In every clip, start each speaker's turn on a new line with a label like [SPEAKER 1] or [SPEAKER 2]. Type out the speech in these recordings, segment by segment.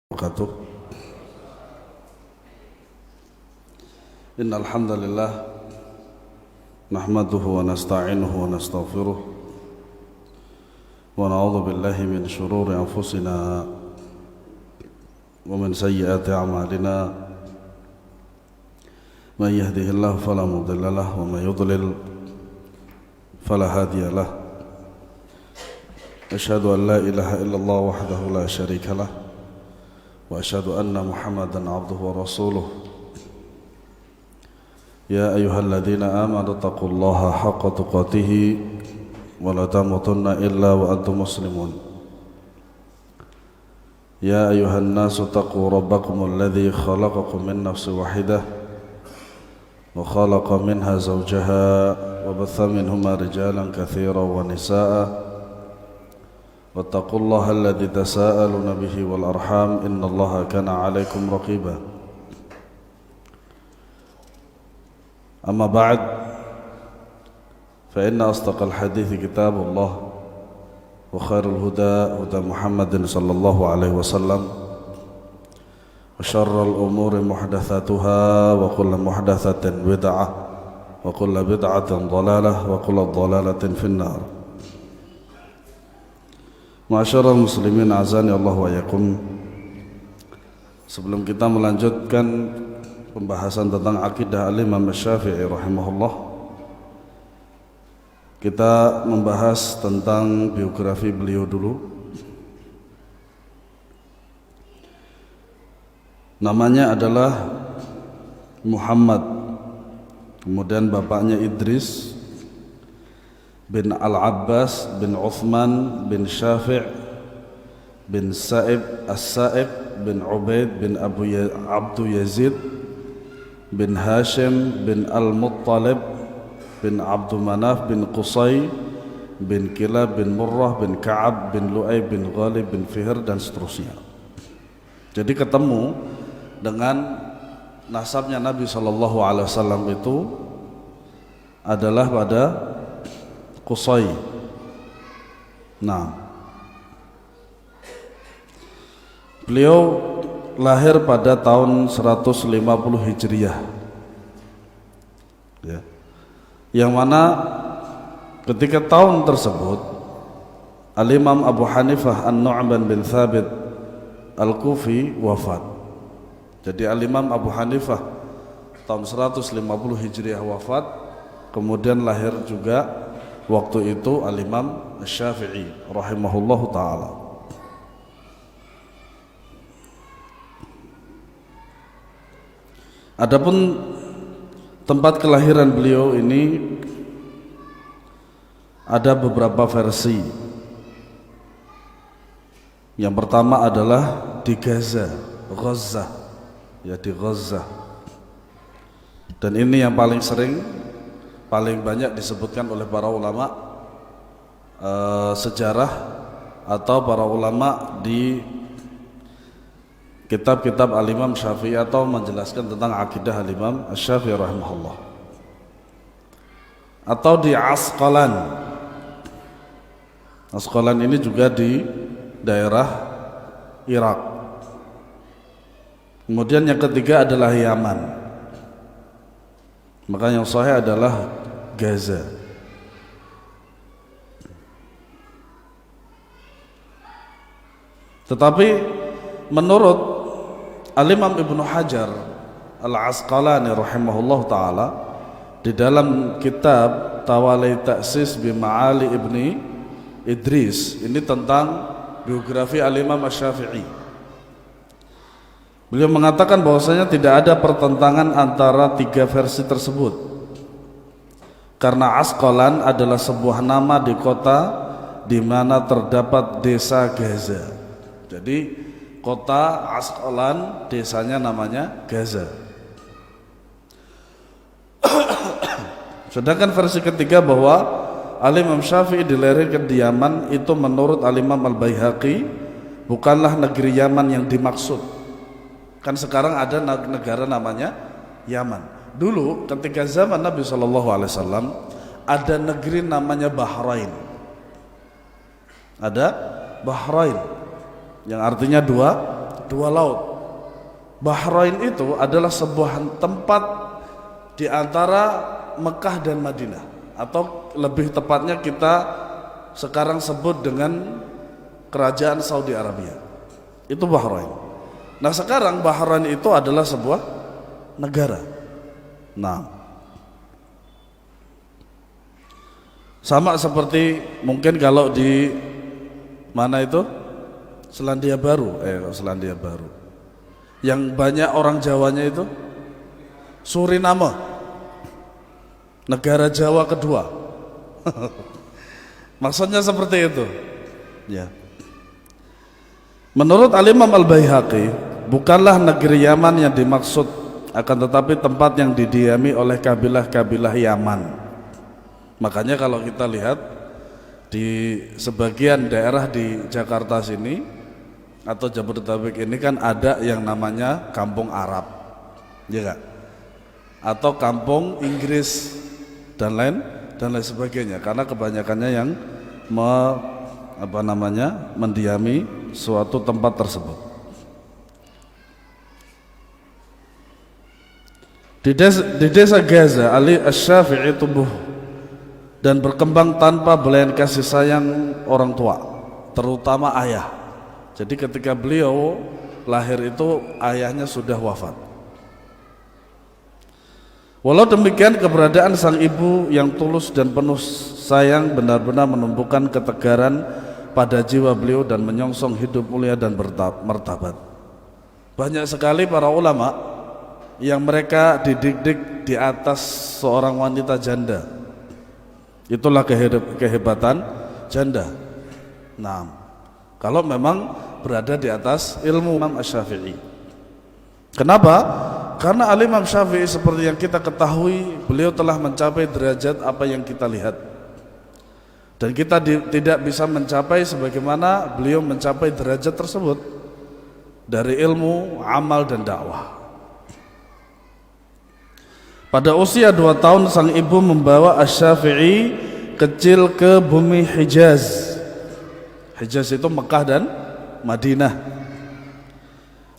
[SPEAKER 1] وبركاته. إن الحمد لله نحمده ونستعينه ونستغفره ونعوذ بالله من شرور أنفسنا ومن سيئات أعمالنا. من يهده الله فلا مضل له ومن يضلل فلا هادي له. أشهد أن لا إله إلا الله وحده لا شريك له وأشهد أن محمدا عبده ورسوله. يا أيها الذين آمنوا اتقوا الله حق تقاته ولا تموتن إلا وأنتم مسلمون. يا أيها الناس اتقوا ربكم الذي خلقكم من نفس واحدة وخلق منها زوجها وبث منهما رجالا كثيرا ونساء واتقوا الله الذي تساءلون به والأرحام إن الله كان عليكم رقيبا. أما بعد فإن أصدق الحديث كتاب الله وخير الهدى هدى محمد صلى الله عليه وسلم وشر الأمور محدثاتها وكل محدثة بدعة وكل بدعة ضلالة وكل ضلالة في النار. Ma'asyiral muslimin azani Allah wa yakum. Sebelum kita melanjutkan pembahasan tentang akidah al-Imam Syafi'i rahimahullah, kita membahas tentang biografi beliau dulu. Namanya adalah Muhammad, kemudian bapaknya Idris bin Al-Abbas bin Uthman bin Syafi' bin Sa'ib As-Sa'ib bin Ubaid bin Abdu Yazid bin Hashim bin Al-Muttalib bin Abdu Manaf bin Qusay bin Kilab bin Murrah bin Ka'ab bin Lu'ay bin Ghalib bin Fihr dan seterusnya. Jadi ketemu dengan nasabnya Nabi SAW itu adalah pada Qusay. Nah, beliau lahir pada tahun 150 Hijriah ya. Yang mana ketika tahun tersebut Al-Imam Abu Hanifah An-Nu'man bin Thabit Al-Kufi wafat. Jadi Al-Imam Abu Hanifah tahun 150 Hijriah wafat. Kemudian lahir juga waktu itu Al-Imam Syafi'i rahimahullahu ta'ala. Adapun tempat kelahiran beliau ini ada beberapa versi. Yang pertama adalah di Gaza, ya di Gaza. Dan ini yang paling sering, paling banyak disebutkan oleh para ulama sejarah atau para ulama di kitab-kitab Al-Imam Syafi'i atau menjelaskan tentang akidah Al-Imam Syafi'i rahimahullah. Atau di Asqalan. Asqalan ini juga di daerah Irak. Kemudian yang ketiga adalah Yaman. Maka yang sahih adalah Gaza. Tetapi menurut Al-Imam Ibnu Hajar Al-Asqalani rahimahullah ta'ala di dalam kitab Tawali Ta'sis Bima'ali Ibni Idris, ini tentang biografi Al-Imam Syafi'i. Beliau mengatakan bahwasanya tidak ada pertentangan antara tiga versi tersebut, karena Asqalan adalah sebuah nama di kota di mana terdapat desa Gaza. Jadi kota Asqalan, desanya namanya Gaza. Sedangkan versi ketiga bahwa Al-Imam Syafi'i dilahirkan di Yaman, itu menurut Al-Imam Al-Baihaqi bukanlah negeri Yaman yang dimaksud. Kan sekarang ada negara namanya Yaman. Dulu ketika zaman Nabi SAW ada negeri namanya Bahrain. Ada Bahrain yang artinya dua dua laut. Bahrain itu adalah sebuah tempat di antara Mekah dan Madinah, atau lebih tepatnya kita sekarang sebut dengan kerajaan Saudi Arabia. Itu Bahrain. Nah, sekarang Bahrain itu adalah sebuah negara. Nah, sama seperti mungkin kalau di mana itu Selandia Baru, Selandia Baru. Yang banyak orang Jawanya itu Suriname, negara Jawa kedua. Maksudnya seperti itu. Ya. Menurut Al-Imam Al-Baihaqi, bukanlah negeri Yaman yang dimaksud, akan tetapi tempat yang didiami oleh kabilah-kabilah Yaman. Makanya kalau kita lihat di sebagian daerah di Jakarta sini atau Jabodetabek ini kan ada yang namanya kampung Arab, ya gak? Atau kampung Inggris dan lain sebagainya, karena kebanyakannya yang mendiami suatu tempat tersebut. Di desa Gaza, Ali Asy-Syafi'i tumbuh dan berkembang tanpa belayan kasih sayang orang tua, terutama ayah. Jadi ketika beliau lahir itu ayahnya sudah wafat. Walau demikian, keberadaan sang ibu yang tulus dan penuh sayang benar-benar menumbuhkan ketegaran pada jiwa beliau dan menyongsong hidup mulia dan bermartabat. Banyak sekali para ulama yang mereka dididik di atas seorang wanita janda. Itulah kehebatan janda. Nah, kalau memang berada di atas ilmu Imam Asy-Syafi'i. Kenapa? Karena Al-Imam Syafi'i seperti yang kita ketahui, beliau telah mencapai derajat apa yang kita lihat. Dan kita tidak bisa mencapai sebagaimana beliau mencapai derajat tersebut dari ilmu, amal dan dakwah. Pada usia 2 tahun sang ibu membawa Asy-Syafi'i kecil ke bumi Hijaz. Hijaz itu Mekah dan Madinah.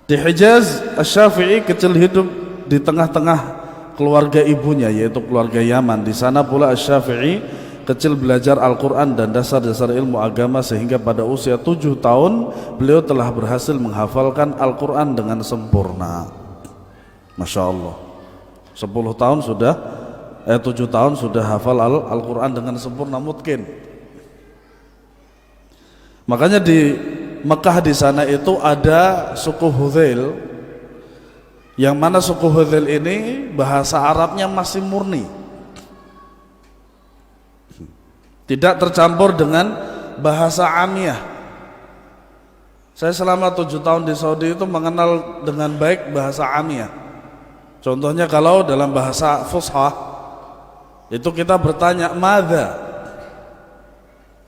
[SPEAKER 1] Di Hijaz, Asy-Syafi'i kecil hidup di tengah-tengah keluarga ibunya, yaitu keluarga Yaman. Di sana pula Asy-Syafi'i kecil belajar Al-Quran dan dasar-dasar ilmu agama, sehingga pada usia 7 tahun beliau telah berhasil menghafalkan Al-Quran dengan sempurna. Masya Allah, 7 tahun sudah hafal Al-Quran dengan sempurna mungkin. Makanya di Mekah di sana itu ada suku Hudzail, yang mana suku Hudzail ini bahasa Arabnya masih murni, tidak tercampur dengan bahasa Amiyah. Saya selama 7 tahun di Saudi itu mengenal dengan baik bahasa Amiyah. Contohnya kalau dalam bahasa Fushah itu kita bertanya madza,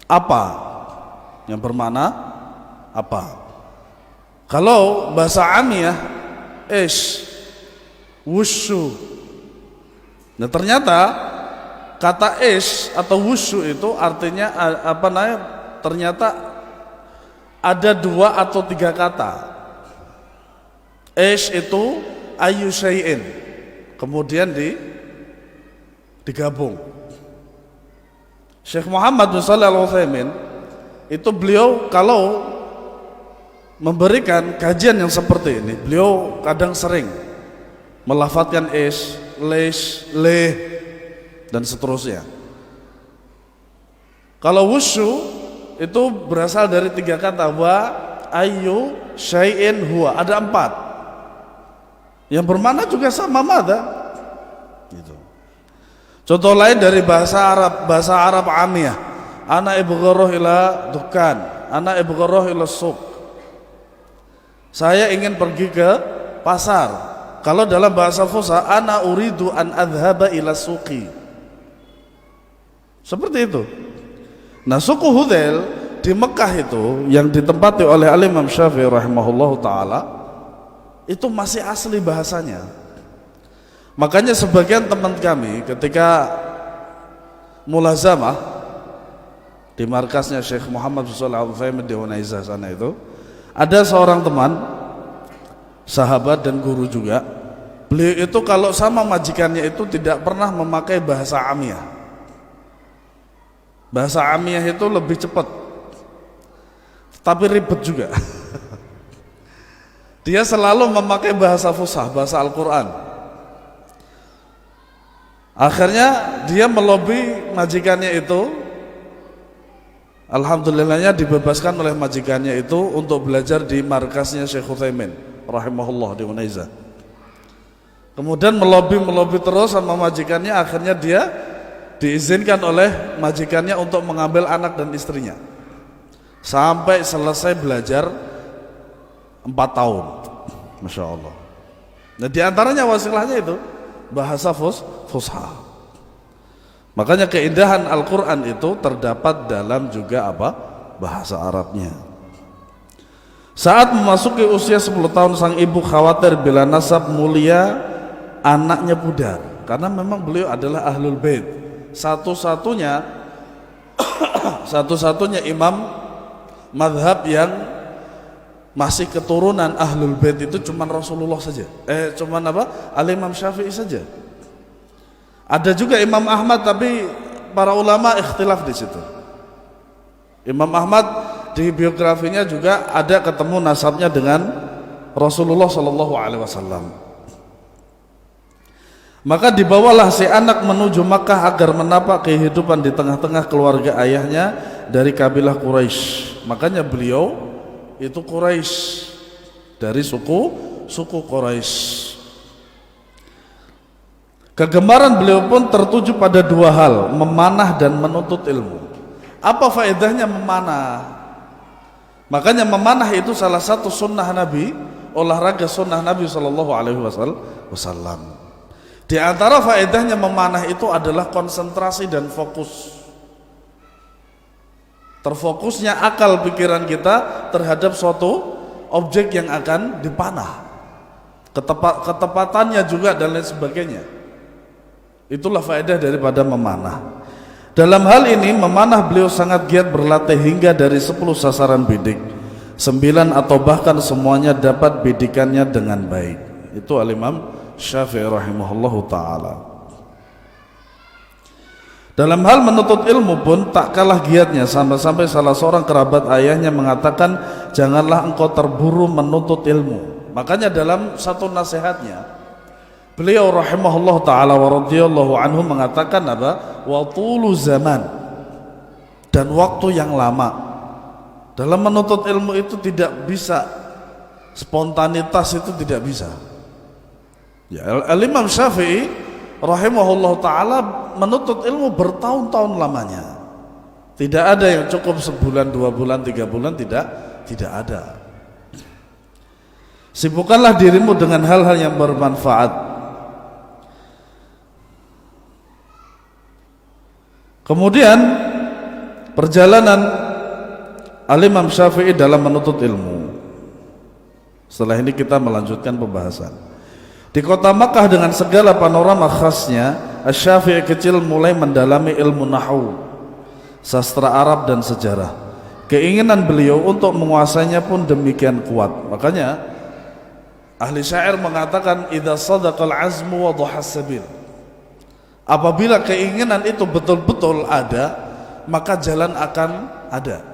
[SPEAKER 1] apa, yang bermakna apa. Kalau bahasa Amiyah ish, wushu. Nah, ternyata kata ish atau wushu itu artinya ternyata ada 2 atau 3 kata. Ish itu ayu syai'in, kemudian digabung. Syekh Muhammad bin Shalih Al-Utsaimin itu beliau kalau memberikan kajian yang seperti ini, beliau kadang sering melafadzkan ish, leish, leh dan seterusnya. Kalau wushu itu berasal dari 3 kata, wa, ayu, syai'in, huwa. Ada 4 yang bermakna juga sama madza gitu. Contoh lain dari bahasa Arab Amiyah, ana ibgharuh ila dukan, ana ibgharuh ila suq. Saya ingin pergi ke pasar. Kalau dalam bahasa Fusha, ana uridu an adhhaba ila suqi. Seperti itu. Nah, suku Hudzail di Mekah itu yang ditempati oleh Al-Imam Syafi'i rahimahullahu taala itu masih asli bahasanya. Makanya sebagian teman kami ketika mulazamah di markasnya Syekh Muhammad bin Shalih Al-Utsaimin di Unaizah sana itu, ada seorang teman sahabat dan guru juga. Beliau itu kalau sama majikannya itu tidak pernah memakai bahasa amiyah. Bahasa amiyah itu lebih cepat, tapi ribet juga. Dia selalu memakai bahasa fusah, bahasa Al-Quran. Akhirnya dia melobi majikannya itu. Alhamdulillahnya dibebaskan oleh majikannya itu untuk belajar di markasnya Syekh Utsaimin rahimahullah di Unaiza. Kemudian melobi terus sama majikannya, akhirnya dia diizinkan oleh majikannya untuk mengambil anak dan istrinya sampai selesai belajar 4 tahun. Masya Allah. Nah, diantaranya wasilahnya itu bahasa fusha. Makanya keindahan Al-Quran itu terdapat dalam juga apa? Bahasa Arabnya. Saat memasuki usia 10 tahun, sang ibu khawatir bila nasab mulia anaknya pudar, karena memang beliau adalah ahlul bait. Satu-satunya imam madhab yang masih keturunan ahlul bait itu cuman Rasulullah saja. Cuman apa? Al-Imam Syafi'i saja. Ada juga Imam Ahmad, tapi para ulama ikhtilaf di situ. Imam Ahmad di biografinya juga ada ketemu nasabnya dengan Rasulullah Shallallahu Alaihi Wasallam. Maka dibawalah si anak menuju Makkah agar menapak kehidupan di tengah-tengah keluarga ayahnya dari kabilah Quraisy. Makanya beliau itu Quraisy, dari suku Quraisy. Kegemaran beliau pun tertuju pada 2 hal, memanah dan menuntut ilmu. Apa faedahnya memanah? Makanya memanah itu salah satu sunnah Nabi, olahraga sunnah Nabi Shallallahu Alaihi Wasallam. Di antara faedahnya memanah itu adalah konsentrasi dan fokus. Terfokusnya akal pikiran kita terhadap suatu objek yang akan dipanah. Ketepatannya juga dan lain sebagainya. Itulah faedah daripada memanah. Dalam hal ini memanah beliau sangat giat berlatih hingga dari 10 sasaran bidik, 9 atau bahkan semuanya dapat bidikannya dengan baik. Itu Al-Imam Syafi'i rahimahullahu ta'ala. Dalam hal menuntut ilmu pun tak kalah giatnya, sampai salah seorang kerabat ayahnya mengatakan, janganlah engkau terburu menuntut ilmu. Makanya dalam satu nasihatnya beliau rahimahullah ta'ala wa radhiyallahu anhu mengatakan apa? Wa tulu zaman, dan waktu yang lama. Dalam menuntut ilmu itu tidak bisa spontanitas, itu tidak bisa. Ya, Al-Imam Syafi'i rahimahullah ta'ala menuntut ilmu bertahun-tahun lamanya. Tidak ada yang cukup sebulan, 2 bulan, 3 bulan, tidak ada. Sibukkanlah dirimu dengan hal-hal yang bermanfaat. Kemudian perjalanan Al-Imam Syafi'i dalam menuntut ilmu. Setelah ini kita melanjutkan pembahasan. Di kota Makkah dengan segala panorama khasnya, Asy-Syafi'i kecil mulai mendalami ilmu nahwu, sastra Arab dan sejarah. Keinginan beliau untuk menguasainya pun demikian kuat. Makanya ahli syair mengatakan, idza sadaqal azmu wa dhahas sabil. Apabila keinginan itu betul-betul ada, maka jalan akan ada.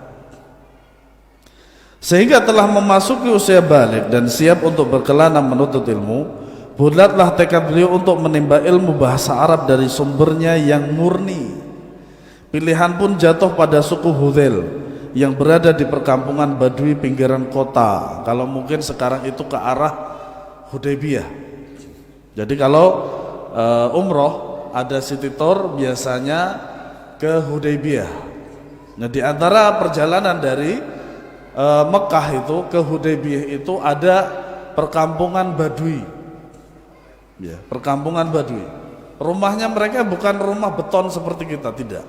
[SPEAKER 1] Sehingga telah memasuki usia balik dan siap untuk berkelana menuntut ilmu, bulatlah tekad beliau untuk menimba ilmu bahasa Arab dari sumbernya yang murni. Pilihan pun jatuh pada suku Hudzail yang berada di perkampungan Badui pinggiran kota. Kalau mungkin sekarang itu ke arah Hudaybiyah. Jadi kalau umroh ada city tour biasanya ke Hudaybiyah. Nah, di antara perjalanan dari Mekah itu ke Hudaybiyah itu ada perkampungan Badui. Ya, perkampungan Badui. Rumahnya mereka bukan rumah beton seperti kita, tidak.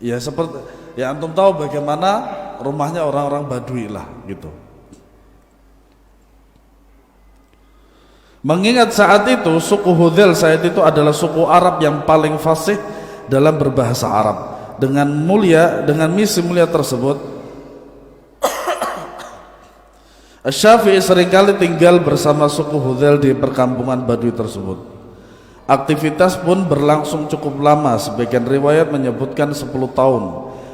[SPEAKER 1] Ya seperti ya antum tahu bagaimana rumahnya orang-orang Badui lah gitu. Mengingat saat itu suku Hudzail saat itu adalah suku Arab yang paling fasih dalam berbahasa Arab. Dengan misi mulia tersebut, Asy-Syafi'i seringkali tinggal bersama suku Hudzail di perkampungan Badui tersebut. Aktivitas pun berlangsung cukup lama, sebagian riwayat menyebutkan 10 tahun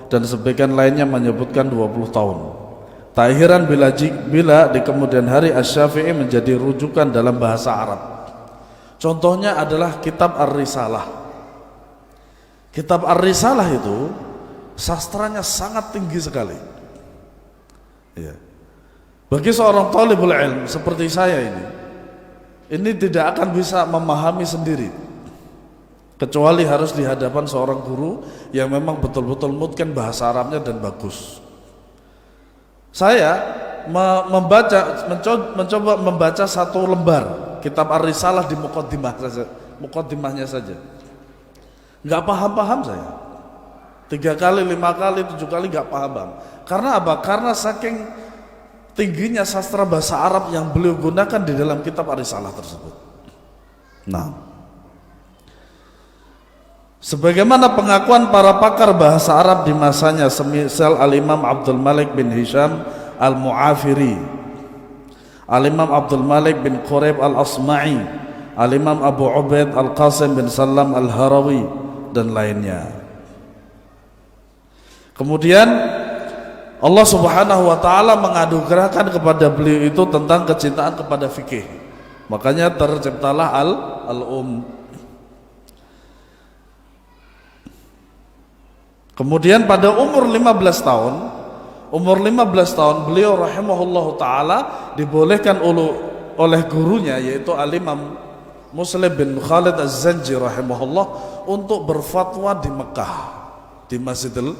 [SPEAKER 1] dan sebagian lainnya menyebutkan 20 tahun. Tak heran bila di kemudian hari Asy-Syafi'i menjadi rujukan dalam bahasa Arab. Contohnya adalah kitab Ar-Risalah. Kitab Ar-Risalah itu sastranya sangat tinggi sekali. Ya. Bagi seorang talibul ilm seperti saya ini tidak akan bisa memahami sendiri, kecuali harus di hadapan seorang guru yang memang betul-betul mungkin bahasa Arabnya dan bagus. Saya mencoba membaca satu lembar kitab Ar-Risalah di muqaddimahnya saja. Nggak paham-paham saya. 3 kali, 5 kali, 7 kali nggak paham. Karena apa? Karena saking tingginya sastra bahasa Arab yang beliau gunakan di dalam kitab Ar-Risalah tersebut. Nah, sebagaimana pengakuan para pakar bahasa Arab di masanya, semisal Al-Imam Abdul Malik bin Hisham Al-Mu'afiri, Al-Imam Abdul Malik bin Quraib Al-Asma'i, Al-Imam Abu Ubaid Al-Qasim bin Salam Al-Harawi dan lainnya. Kemudian Allah Subhanahu wa taala menganugerahkan kepada beliau itu tentang kecintaan kepada fikih. Makanya terciptalah al-um. Kemudian pada umur 15 tahun beliau rahimahullahu taala dibolehkan oleh gurunya yaitu Al-Imam Muslim bin Khalid Az-Zanji rahimahullah untuk berfatwa di Mekah di Masjidil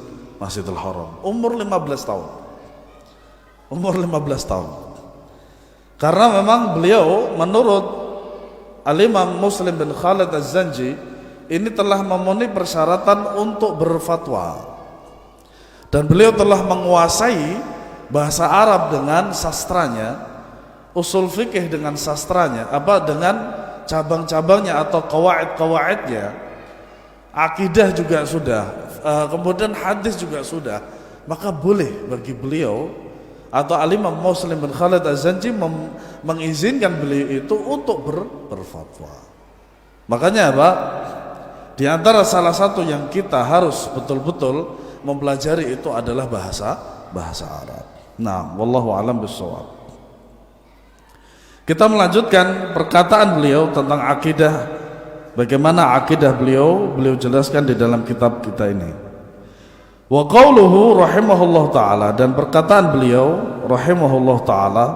[SPEAKER 1] Haram. Umur 15 tahun. Karena memang beliau menurut Al-Imam Muslim bin Khalid Az-Zanji ini telah memenuhi persyaratan untuk berfatwa. Dan beliau telah menguasai bahasa Arab dengan sastranya, usul fikih dengan sastranya, dengan cabang-cabangnya atau qawaid-qawaidnya, akidah juga sudah, kemudian hadis juga sudah. Maka boleh bagi beliau atau Al-Imam Muslim bin Khalid Az-Zanji mengizinkan beliau itu untuk berfatwa. Makanya apa? Di antara salah satu yang kita harus betul-betul mempelajari itu adalah bahasa Arab. Nah, wallahu a'lam bishawab. Kita melanjutkan perkataan beliau tentang akidah. Bagaimana akidah beliau jelaskan di dalam kitab kita ini. Wa qauluhu rahimahullah ta'ala, dan perkataan beliau rahimahullah ta'ala,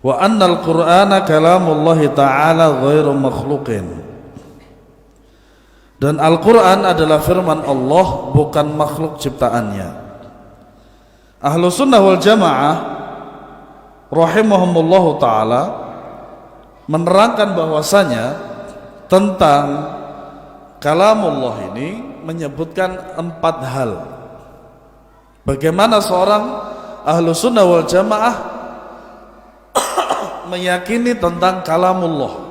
[SPEAKER 1] wa annal qur'ana kalamullahi ta'ala ghairu makhluqin, dan Al-Quran adalah firman Allah, bukan makhluk ciptaannya. Ahlu sunnah wal jamaah rahimahumullahu ta'ala menerangkan bahwasanya tentang kalamullah ini menyebutkan 4 hal. Bagaimana seorang ahlu sunnah wal jamaah meyakini tentang kalamullah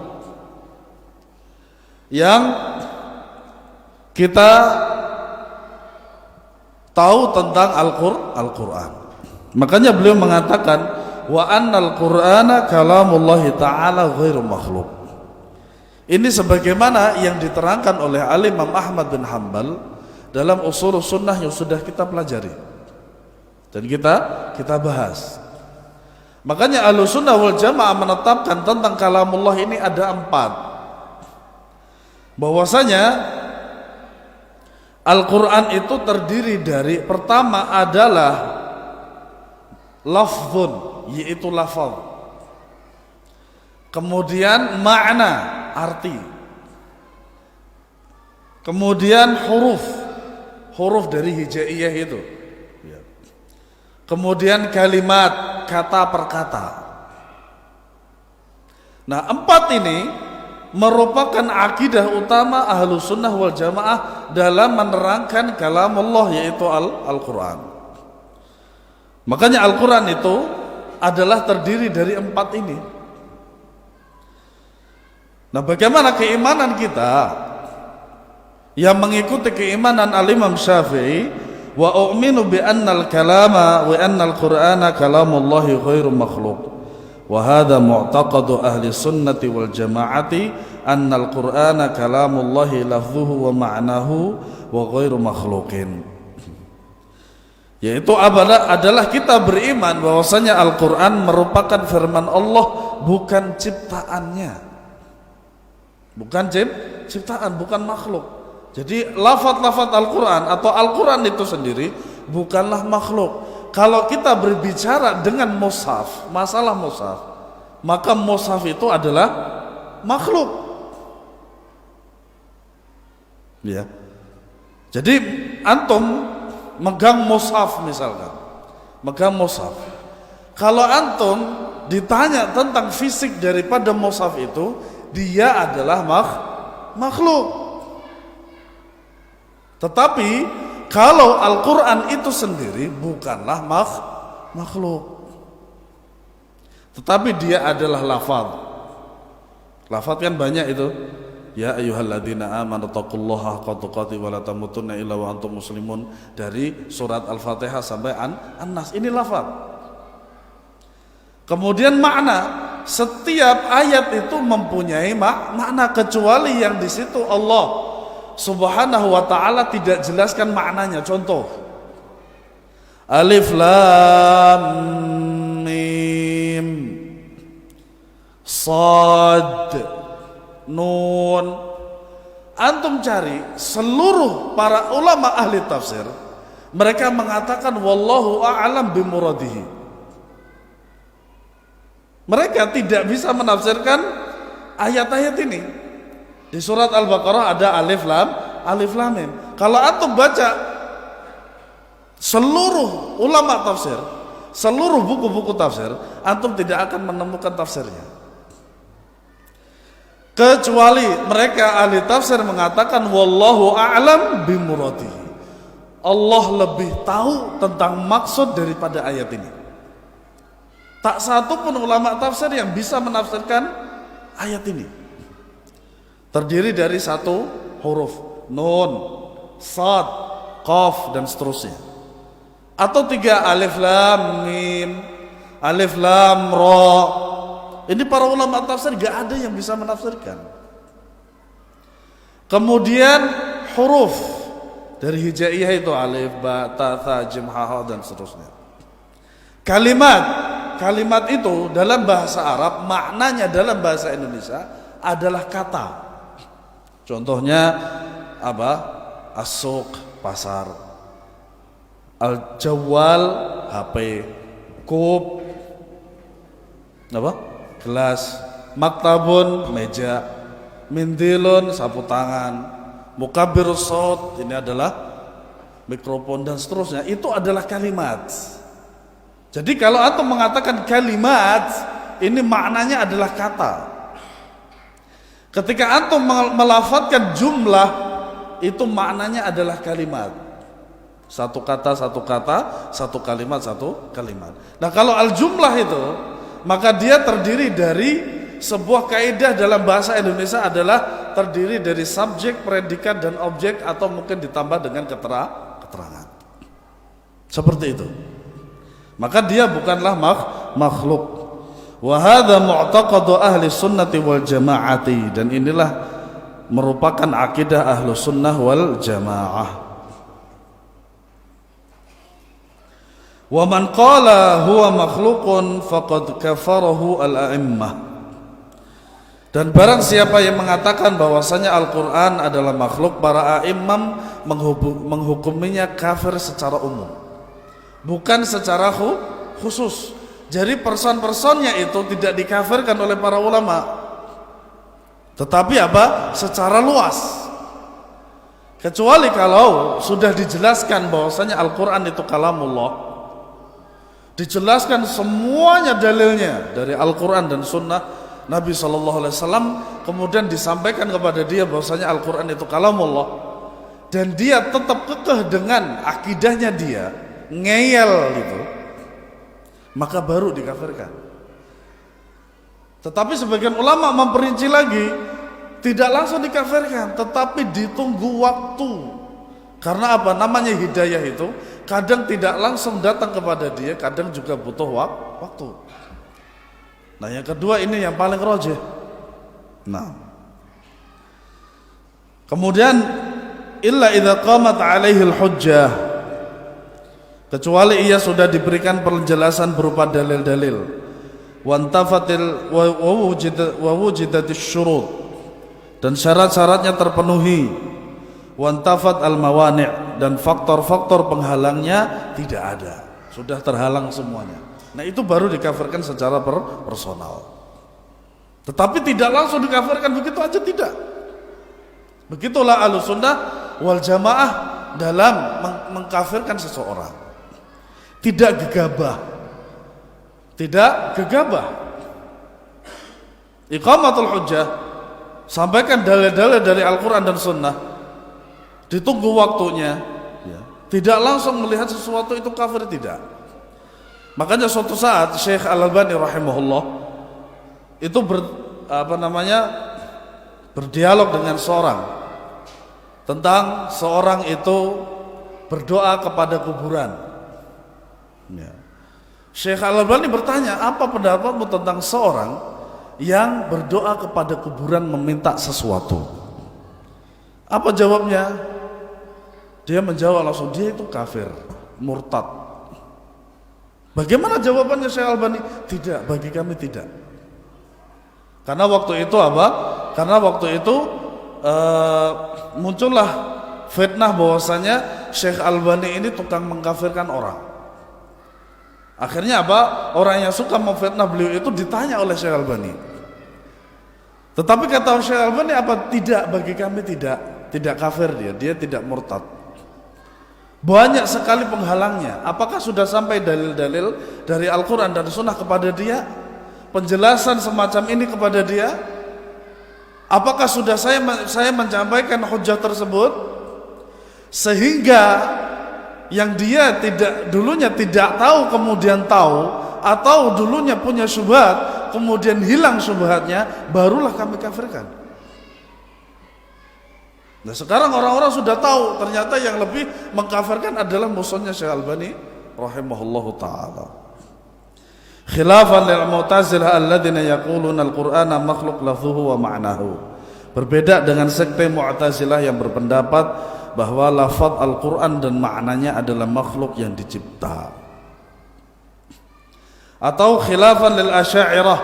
[SPEAKER 1] yang kita tahu tentang Al-Quran. Makanya beliau mengatakan wa annal qur'ana kalamullahi ta'ala ghairu makhluk. Ini sebagaimana yang diterangkan oleh Al-Imam Ahmad bin Hanbal dalam usul sunnah yang sudah kita pelajari dan kita bahas. Makanya Ahlussunnah wal Jamaah menetapkan tentang kalamullah ini ada 4. Bahwasanya Al-Quran itu terdiri dari, pertama adalah lafzun, yaitu lafaz, kemudian makna, arti, kemudian huruf dari hijaiyah itu, kemudian kalimat, kata per kata. Nah, 4 ini merupakan akidah utama Ahlus Sunnah wal Jamaah dalam menerangkan kalamullah, yaitu Al-Quran. Makanya Al-Quran itu adalah terdiri dari 4 ini. Nah, bagaimana keimanan kita yang mengikuti keimanan Al-Imam Syafi'i wa u'minu bi annal kalama wa annal qur'ana kalamullahi ghairu makhluq wa hadha mu'taqadu ahli sunnati wal jama'ati annal qur'ana kalamullahi lafzuhu wa ma'nahu wa ghairu makhluqin. Yaitu adalah kita beriman bahwasanya Al-Qur'an merupakan firman Allah, bukan ciptaannya. Bukan ciptaan, bukan makhluk. Jadi lafaz-lafaz Al-Qur'an atau Al-Qur'an itu sendiri bukanlah makhluk. Kalau kita berbicara dengan mushaf, masalah mushaf, maka mushaf itu adalah makhluk. Ya. Jadi antum megang mushaf misalkan, megang mushaf. Kalau antum ditanya tentang fisik daripada mushaf itu, dia adalah makhluk. Tetapi kalau Al-Quran itu sendiri bukanlah makhluk, tetapi dia adalah lafaz. Lafaz kan banyak itu. Ya ayyuhalladzina amanu taqullaha haqqa tuqatih wa la tamutunna illa wa antum muslimun, dari surat Al-Fatihah sampai An-Nas. Ini lafaz. Kemudian makna, setiap ayat itu mempunyai makna, kecuali yang di situ Allah Subhanahu wa ta'ala tidak jelaskan maknanya. Contoh, Alif Lam Mim Sad Nun. Antum cari seluruh para ulama ahli tafsir, mereka mengatakan wallahu a'lam bimuradihi. Mereka tidak bisa menafsirkan ayat-ayat ini. Di surat Al-Baqarah ada Alif Lam Mim. Kalau antum baca seluruh ulama tafsir, seluruh buku-buku tafsir, antum tidak akan menemukan tafsirnya. Kecuali mereka ahli tafsir mengatakan wallahu a'lam bimuradihi. Allah lebih tahu tentang maksud daripada ayat ini. Tak satu pun ulama tafsir yang bisa menafsirkan ayat ini. Terdiri dari satu huruf, nun, sad, qaf, dan seterusnya. Atau tiga, alif lam mim, alif lam ra. Ini para ulama tafsir gak ada yang bisa menafsirkan. Kemudian huruf dari hijaiyah itu alif, ba, ta, tha, jim, ha, ha, dan seterusnya. Kalimat itu dalam bahasa Arab, maknanya dalam bahasa Indonesia adalah kata. Contohnya apa? As-suq, pasar. Al-jawwal, HP. Kub, apa? Gelas. Maktabun, meja. Mindilun, sapu tangan. Mukabbirus shaut, ini adalah mikrofon, dan seterusnya. Itu adalah kalimat. Jadi kalau antum mengatakan kalimat, ini maknanya adalah kata. Ketika antum melafadzkan jumlah, itu maknanya adalah kalimat. Satu kata, satu kata, satu kalimat, satu kalimat. Nah kalau al-jumlah itu, maka dia terdiri dari sebuah kaidah dalam bahasa Indonesia adalah terdiri dari subjek, predikat, dan objek, atau mungkin ditambah dengan keterangan. Seperti itu. Maka dia bukanlah makhluk. Wa hadza mu'taqadu ahli sunnati wal jamaati, dan inilah merupakan akidah ahlu sunnah wal jamaah. Wa man qala huwa makhluqun faqad kafarahu al-a'immah. Dan barang siapa yang mengatakan bahwasanya Al-Qur'an adalah makhluk, para a'imam menghukuminya kafir secara umum, bukan secara khusus. Jadi person-personnya itu tidak dikafirkan oleh para ulama, tetapi apa? Secara luas. Kecuali kalau sudah dijelaskan bahwasanya Al-Quran itu kalamullah, dijelaskan semuanya dalilnya dari Al-Quran dan Sunnah Nabi SAW, kemudian disampaikan kepada dia bahwasanya Al-Quran itu kalamullah, dan dia tetap kekeh dengan akidahnya dia, ngeyel gitu, maka baru dikafirkan. Tetapi sebagian ulama memperinci lagi, tidak langsung dikafirkan, tetapi ditunggu waktu Karena apa? Namanya hidayah itu kadang tidak langsung datang kepada dia, kadang juga butuh waktu. Nah, yang kedua ini yang paling rajih. Nah, kemudian illa idza qamat alaihi al-hujjah, kecuali ia sudah diberikan penjelasan berupa dalil-dalil, wantafatil wa wujidatis syurut, dan syarat-syaratnya terpenuhi, wantafat al-mawani', dan faktor-faktor penghalangnya tidak ada, sudah terhalang semuanya. Nah, itu baru dikafirkan secara personal. Tetapi tidak langsung dikafirkan begitu aja, tidak. Begitulah Ahlussunnah wal Jamaah dalam mengkafirkan seseorang. Tidak gegabah. Tidak gegabah. Iqamatul hujjah, sampaikan dalil-dalil dari Al-Quran dan Sunnah, ditunggu waktunya, ya. Tidak langsung melihat sesuatu itu kafir, tidak. Makanya suatu saat Syekh Al-Albani rahimahullah itu berdialog dengan seorang tentang seorang itu berdoa kepada kuburan, ya. Syekh Al-Albani bertanya, apa pendapatmu tentang seorang yang berdoa kepada kuburan meminta sesuatu? Apa jawabnya? Dia menjawab langsung, dia itu kafir, murtad. Bagaimana jawabannya Syekh Al-Albani? Tidak, bagi kami tidak. Karena waktu itu apa? Karena waktu itu muncullah fitnah bahwasanya Syekh Al-Albani ini tukang mengkafirkan orang. Akhirnya apa? Orang yang suka memfitnah beliau itu ditanya oleh Syekh Al-Albani. Tetapi kata Syekh Al-Albani apa? Tidak, bagi kami tidak kafir dia tidak murtad. Banyak sekali penghalangnya. Apakah sudah sampai dalil-dalil dari Al-Quran dan Sunnah kepada dia? Penjelasan semacam ini kepada dia? Apakah sudah saya menyampaikan hujjah tersebut sehingga yang dia dulunya tidak tahu kemudian tahu, atau dulunya punya syubhat kemudian hilang syubhatnya, barulah kami kafirkan? Nah, sekarang orang-orang sudah tahu ternyata yang lebih mengkafirkan adalah musuhnya Syekh Al-Albani rahimahullahu taala. Khilafan lil Mu'tazilah alladziina yaquluna al-Qur'ana makhluq lafzuhu wa ma'nahu. Berbeda dengan sekte Mu'tazilah yang berpendapat bahwa lafaz Al-Qur'an dan maknanya adalah makhluk yang dicipta. Atau khilafan lil Asy'ariyah,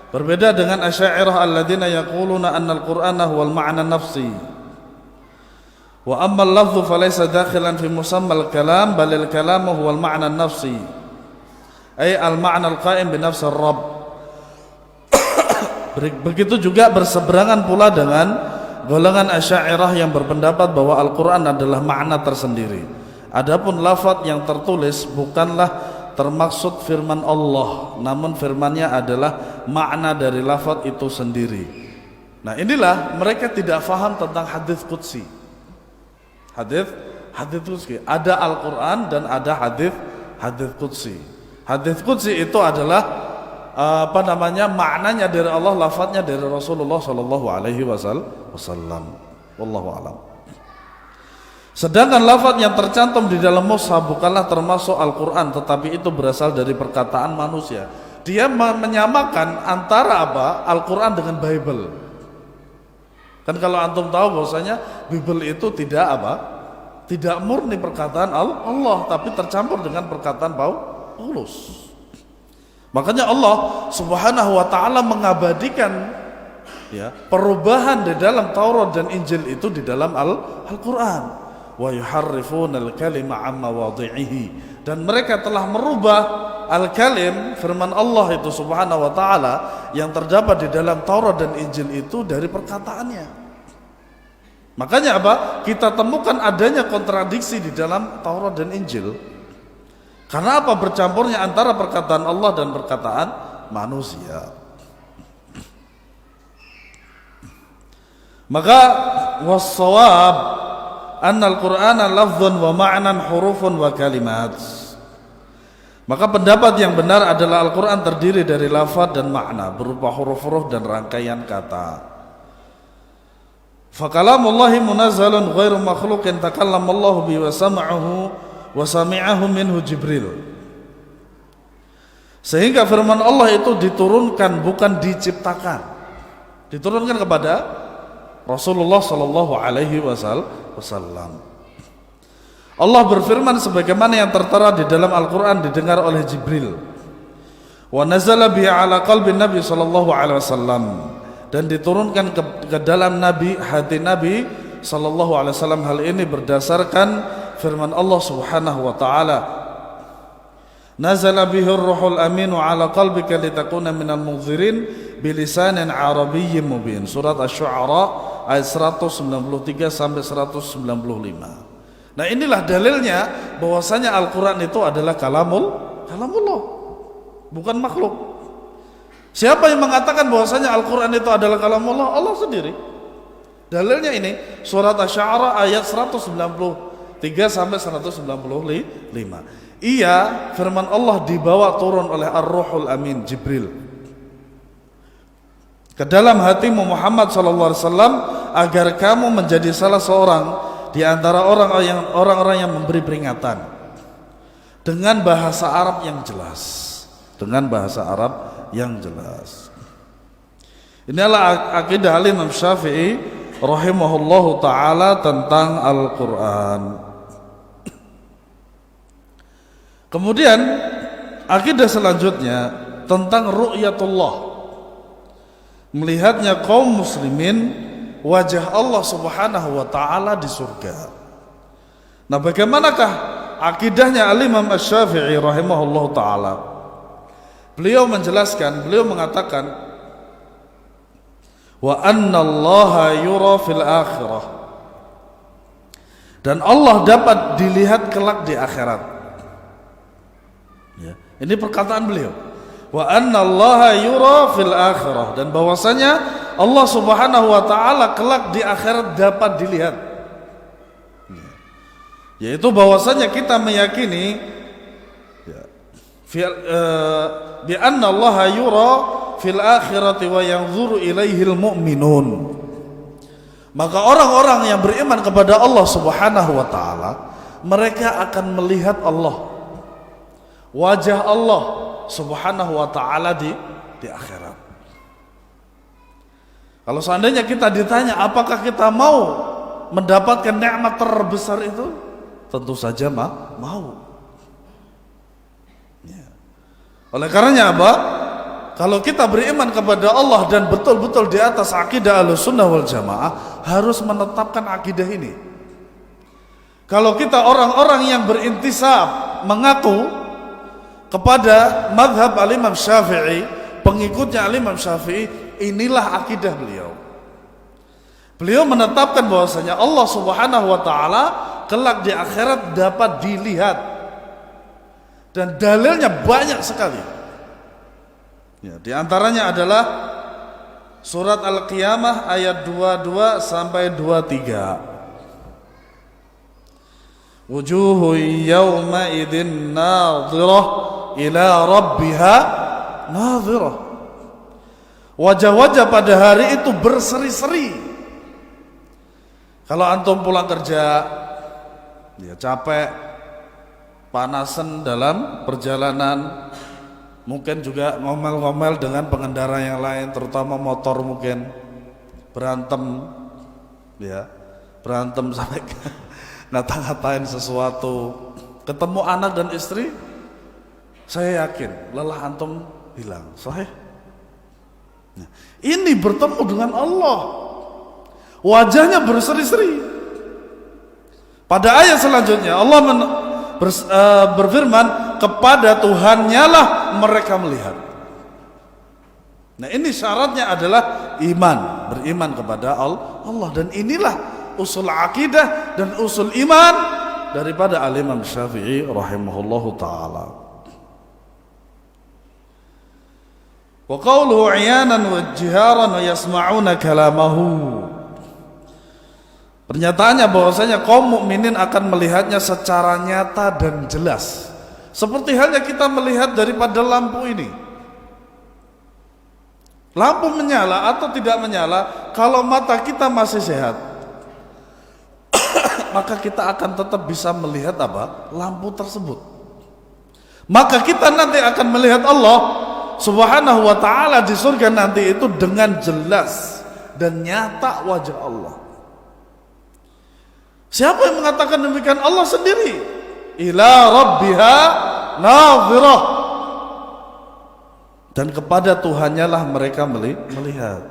[SPEAKER 1] berbeda dengan Asy'ariyah alladziina yaquluna anna al-Qur'ana huwal ma'na nafsi. Wa amma al-lafzu falaysa dakhilan fi musamma al-kalam bal al-kalamu huwa al-ma'na an-nafsi, ay al-ma'na al-qa'im bi nafsi ar-rabb. Begitu juga berseberangan pula dengan golongan Asy'ariyah yang berpendapat bahwa Al-Qur'an adalah makna tersendiri. Adapun lafaz yang tertulis bukanlah termaksud firman Allah, namun firman-Nya adalah makna dari lafaz itu sendiri. Nah, inilah mereka tidak faham tentang hadis qudsi. Hadis qudsi, ada Al-Quran dan ada hadis qudsi. Hadis qudsi itu adalah maknanya dari Allah, lafadznya dari Rasulullah sallallahu alaihi wasallam. Wallahu a'lam. Sedangkan lafadz yang tercantum di dalam mushaf bukanlah termasuk Al-Quran, tetapi itu berasal dari perkataan manusia. Dia menyamakan antara Al-Quran dengan Bible. Kan kalau antum tahu bahwasanya Bible itu tidak murni perkataan Allah, tapi tercampur dengan perkataan Paulus. Makanya Allah Subhanahu wa taala mengabadikan perubahan di dalam Taurat dan Injil itu di dalam Al-Qur'an. Wa yuharrifuna al-kalima 'an mawadhi'ihi, dan mereka telah merubah al-kalim, firman Allah itu Subhanahu wa taala yang terdapat di dalam Taurat dan Injil itu dari perkataannya. Makanya kita temukan adanya kontradiksi di dalam Taurat dan Injil. Karena bercampurnya antara perkataan Allah dan perkataan manusia. Maka was-shawab anna al-Qur'ana lafzun wa ma'nan hurufun wa kalimat. Maka pendapat yang benar adalah Al-Quran terdiri dari lafaz dan makna berupa huruf-huruf dan rangkaian kata. Fa kalamullahi munazzalun ghairu makhluqin takallamallahu bihi wa sami'ahu minhu Jibril. Sehingga firman Allah itu diturunkan, bukan diciptakan. Diturunkan kepada Rasulullah sallallahu alaihi wasallam. Allah berfirman sebagaimana yang tertera di dalam Al-Qur'an didengar oleh Jibril. Wa nazala bihi ala qalbi Nabi sallallahu alaihi wasallam, dan diturunkan ke dalam hati Nabi sallallahu alaihi wasallam. Hal ini berdasarkan firman Allah Subhanahu wa taala, nazala bihi ar-ruhul amin ala qalbika litakuna minal munzirin bilisanin arabiyyin mubin. Surat Asy-Syu'ara ayat 193 sampai 195. Nah, inilah dalilnya bahwasanya Al-Qur'an itu adalah kalamullah, bukan makhluk. Siapa yang mengatakan bahwasanya Al-Qur'an itu adalah kalamullah? Allah sendiri. Dalilnya ini surat Asy-Syu'ara ayat 193 sampai 195. Iya, firman Allah dibawa turun oleh Ar-Ruhul Amin, Jibril, ke dalam hatimu Muhammad sallallahu alaihi wasallam, agar kamu menjadi salah seorang di antara orang-orang yang memberi peringatan dengan bahasa Arab yang jelas. Inilah akidah Imam Syafi'i rahimahullahu taala tentang Al-Qur'an. Kemudian akidah selanjutnya tentang ru'yatullah, melihatnya kaum muslimin wajah Allah Subhanahu wa taala di surga. Nah, bagaimanakah akidahnya Al-Imam Asy-Syafi'i rahimahullahu taala? Beliau menjelaskan, beliau mengatakan, wa anna Allaha yura fil akhirah, dan Allah dapat dilihat kelak di akhirat. Ya, ini perkataan beliau. Wa anna Allaha yura fil akhirah, dan bahwasanya Allah Subhanahu wa taala kelak di akhirat dapat dilihat. Yaitu bahwasanya kita meyakini bi anna Allaha yura fil akhirati wa yanzuru ilaihil mu'minun. Maka orang-orang yang beriman kepada Allah Subhanahu wa taala, mereka akan melihat Allah, wajah Allah Subhanahu wa taala di akhirat. Kalau seandainya kita ditanya apakah kita mau mendapatkan nikmat terbesar itu, tentu saja mau. Ya. Oleh karenanya apa? Kalau kita beriman kepada Allah dan betul-betul di atas akidah Ahlussunnah wal Jamaah, harus menetapkan akidah ini. Kalau kita orang-orang yang berintisab, mengaku kepada mazhab Al-Imam Syafi'i, pengikutnya Al-Imam Syafi'i, inilah akidah beliau. Beliau menetapkan bahwasanya Allah Subhanahu wa taala kelak di akhirat dapat dilihat, dan dalilnya banyak sekali. Ya, di antaranya adalah surat Al-Qiyamah ayat 22 sampai 23. Wujuhu yawma idzin nadhirah ila rabbiha nadhirah. Wajah-wajah pada hari itu berseri-seri. Kalau antum pulang kerja, ya capek, panasan dalam perjalanan, mungkin juga ngomel-ngomel dengan pengendara yang lain, terutama motor, mungkin berantem, ya berantem sampai ngata-ngatain sesuatu, ketemu anak dan istri, saya yakin lelah antum hilang. Sahih. Nah, ini bertemu dengan Allah, wajahnya berseri-seri. Pada ayat selanjutnya Allah berfirman, kepada Tuhannya lah mereka melihat. Nah, ini syaratnya adalah iman, beriman kepada Allah, dan inilah usul akidah dan usul iman daripada Al-Imam Syafi'i rahimahullahu taala. Wa qawluhu 'iyanan wa jiharan wa yasma'una kalamahu. Pernyataannya bahwasanya kaum mukminin akan melihatnya secara nyata dan jelas, seperti halnya kita melihat daripada lampu ini. Lampu menyala atau tidak menyala, kalau mata kita masih sehat, maka kita akan tetap bisa melihat apa? Lampu tersebut. Maka kita nanti akan melihat Allah Subhanahu wa ta'ala di surga nanti itu dengan jelas dan nyata wajah Allah. Siapa yang mengatakan demikian? Allah sendiri. Ila rabbiha nadhirah. Dan kepada Tuhannya lah mereka melihat.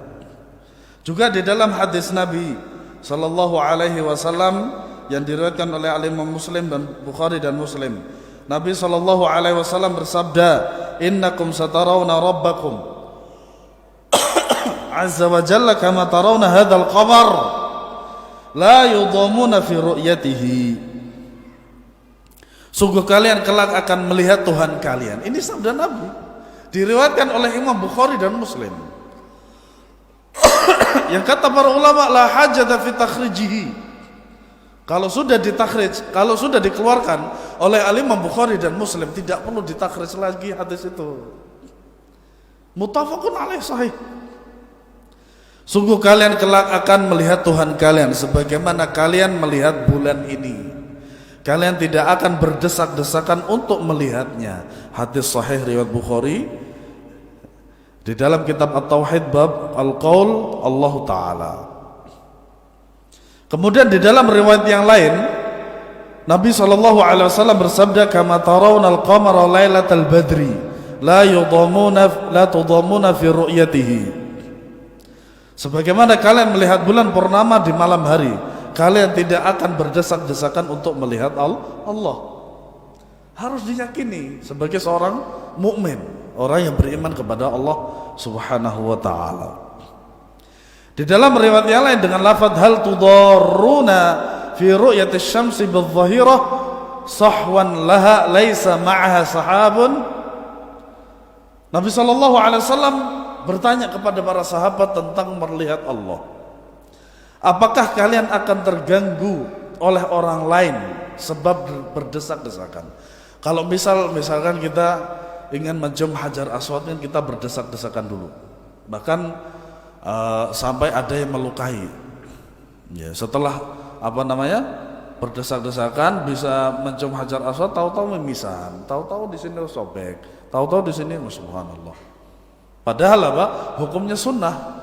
[SPEAKER 1] Juga di dalam hadis Nabi sallallahu alaihi wasallam yang diriwayatkan oleh Imam Muslim dan Bukhari dan Muslim, Nabi sallallahu alaihi wasallam bersabda, "Innakum satarawna rabbakum azza wa jalla kama tarawna hadzal qamar la yudhamuna fi ru'yatihi." Sungguh kalian kelak akan melihat Tuhan kalian. Ini sabda Nabi, diriwayatkan oleh Imam Bukhari dan Muslim. Yang kata para ulama, la hajata fi takhrijihi. Kalau sudah ditakhrij, kalau sudah dikeluarkan oleh Imam Bukhari dan Muslim, tidak perlu ditakhrij lagi hadis itu. Muttafaqun alaih, sahih. Sungguh kalian kelak akan melihat Tuhan kalian sebagaimana kalian melihat bulan ini. Kalian tidak akan berdesak-desakan untuk melihatnya. Hadis sahih riwayat Bukhari di dalam kitab At-Tauhid bab Al-Qaul Allah Ta'ala. Kemudian di dalam riwayat yang lain, Nabi SAW bersabda, "Kama tarawna al-qamara lailatal badri la tudhamuna fi ru'yatihi." Sebagaimana kalian melihat bulan purnama di malam hari, kalian tidak akan berdesak-desakan untuk melihat Allah. Harus diyakini sebagai seorang mukmin, orang yang beriman kepada Allah Subhanahu wa ta'ala. Di dalam riwayat yang lain dengan lafaz hal tudarruna fi ru'yati syamsi bil-dhahirah sahwan laha laisa ma'aha sahabun. Nabi sallallahu alaihi wasallam bertanya kepada para sahabat tentang melihat Allah. Apakah kalian akan terganggu oleh orang lain sebab berdesak-desakan? Kalau misalkan kita ingin mencium Hajar Aswad, kan kita berdesak-desakan dulu. Bahkan sampai ada yang melukai. Ya, setelah berdesak-desakan bisa mencium Hajar Aswad, tahu-tahu memisahan, tahu-tahu di sini sobek, tahu-tahu di sini subhanallah. Padahal hukumnya sunnah.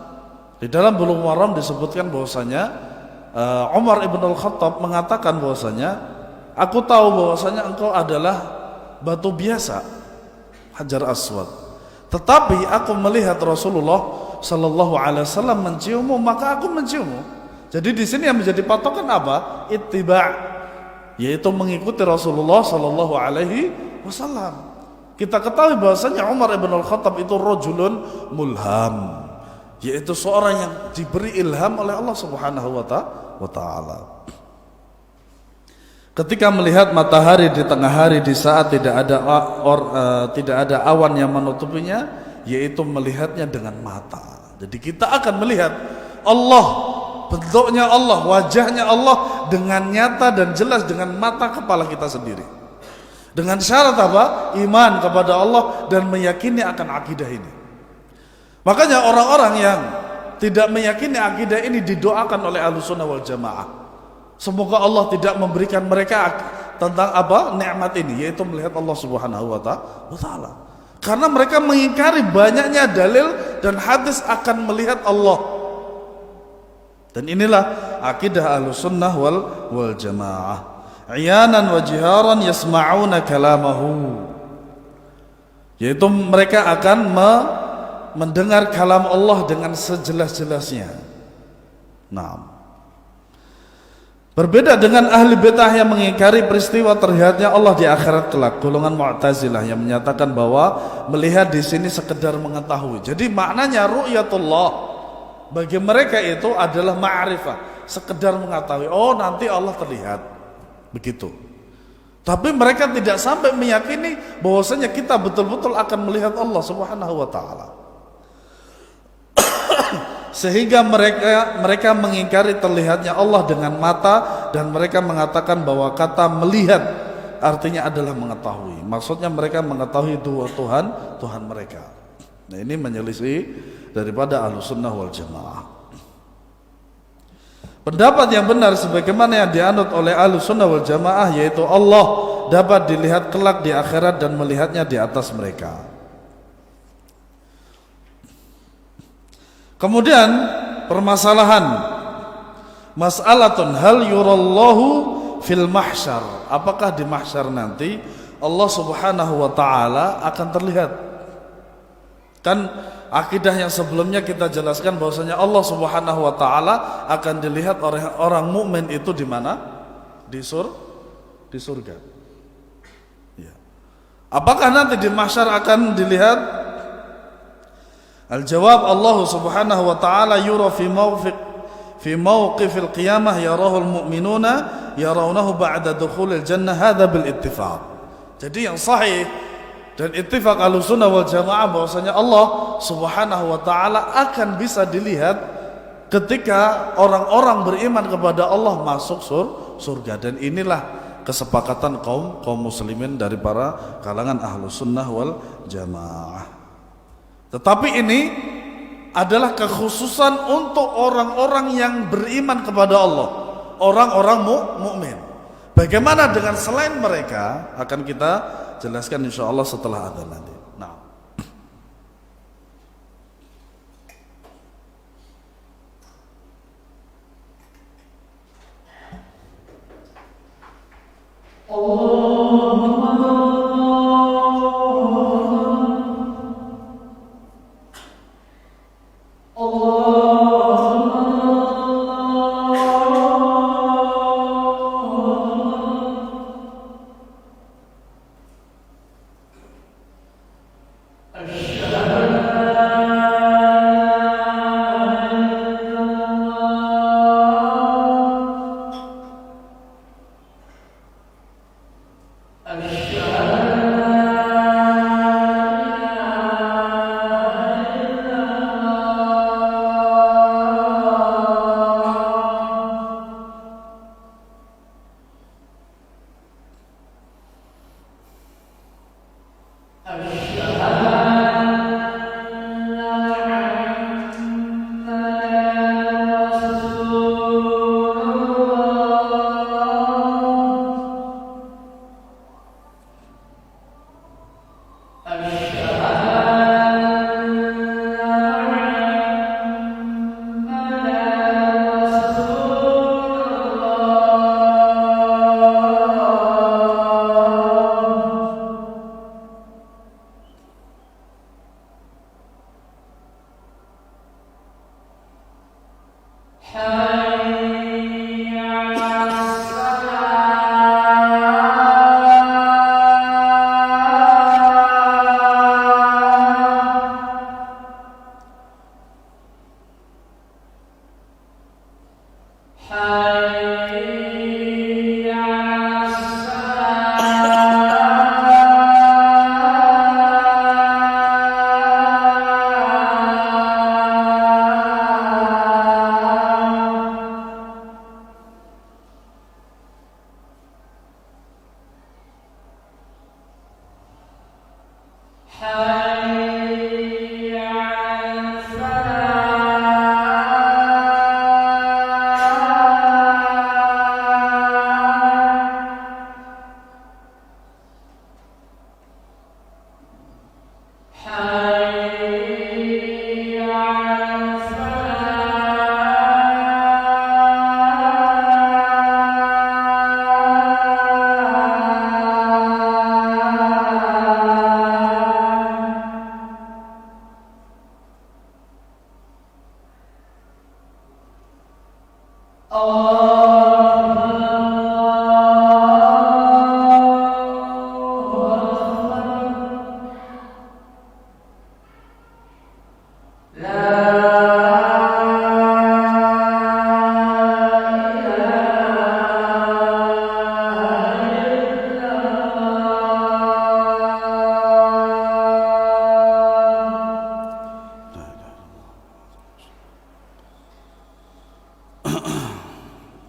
[SPEAKER 1] Di dalam Bulughul Maram disebutkan bahwasanya Umar ibn al-Khattab mengatakan bahwasanya, aku tahu bahwasanya engkau adalah batu biasa, Hajar Aswad, tetapi aku melihat Rasulullah sallallahu alaihi wasallam menciummu, maka aku menciummu. Jadi di sini yang menjadi patokan apa? Ittiba', yaitu mengikuti Rasulullah sallallahu alaihi wasallam. Kita ketahui bahwasanya Umar ibn al-Khattab itu rajulun mulham, yaitu seorang yang diberi ilham oleh Allah Subhanahu wa ta'ala. Ketika melihat matahari di tengah hari di saat tidak ada awan yang menutupinya, yaitu melihatnya dengan mata. Jadi kita akan melihat Allah, bentuknya Allah, wajahnya Allah dengan nyata dan jelas dengan mata kepala kita sendiri. Dengan syarat apa? Iman kepada Allah dan meyakini akan akidah ini. Makanya orang-orang yang tidak meyakini akidah ini didoakan oleh Ahlussunnah wal Jamaah. Semoga Allah tidak memberikan mereka tentang nikmat ini, yaitu melihat Allah Subhanahu wa ta'ala. Karena mereka mengingkari banyaknya dalil dan hadis akan melihat Allah. Dan inilah akidah Ahlussunnah wal Jamaah. Iyanan wa jiharan yasma'una kalamahu. Yaitu mereka akan mendengar kalam Allah dengan sejelas-jelasnya. Berbeda dengan ahli bid'ah yang mengingkari peristiwa terlihatnya Allah di akhirat kelak, golongan Mu'tazilah yang menyatakan bahwa melihat di sini sekedar mengetahui. Jadi maknanya ru'yatullah bagi mereka itu adalah ma'rifah, sekedar mengetahui, oh nanti Allah terlihat, begitu. Tapi mereka tidak sampai meyakini bahwasanya kita betul-betul akan melihat Allah Subhanahu wa ta'ala. Sehingga mereka mengingkari terlihatnya Allah dengan mata, dan mereka mengatakan bahwa kata melihat artinya adalah mengetahui. Maksudnya mereka mengetahui dua Tuhan mereka. Nah, ini menyelisih daripada Ahlussunnah wal Jamaah. Pendapat yang benar sebagaimana yang dianut oleh Ahlussunnah wal Jamaah, yaitu Allah dapat dilihat kelak di akhirat dan melihatnya di atas mereka. Kemudian permasalahan mas'alatun hal yurallahu fil mahsyar, apakah di mahsyar nanti Allah Subhanahu wa taala akan terlihat? Kan akidah yang sebelumnya kita jelaskan bahwasanya Allah Subhanahu wa taala akan dilihat oleh orang mukmin itu di mana? Di surga. Ya. Apakah nanti di mahsyar akan dilihat? Al-jawab, Allah Subhanahu wa taala yura fi mawqifil qiyamah yarahul mu'minuna yarawnahu ba'da dukhulil jannah, hadza bil ittifaq. Jadi yang sahih dan ittifaq Ahlussunnah wal Jamaah bahwasanya Allah Subhanahu wa taala akan bisa dilihat ketika orang-orang beriman kepada Allah masuk surga, dan inilah kesepakatan kaum muslimin dari para kalangan Ahlussunnah wal Jamaah. Tetapi ini adalah kekhususan untuk orang-orang yang beriman kepada Allah, orang-orang mukmin. Bagaimana dengan selain mereka akan kita jelaskan insyaallah setelah adzan nanti. Nah.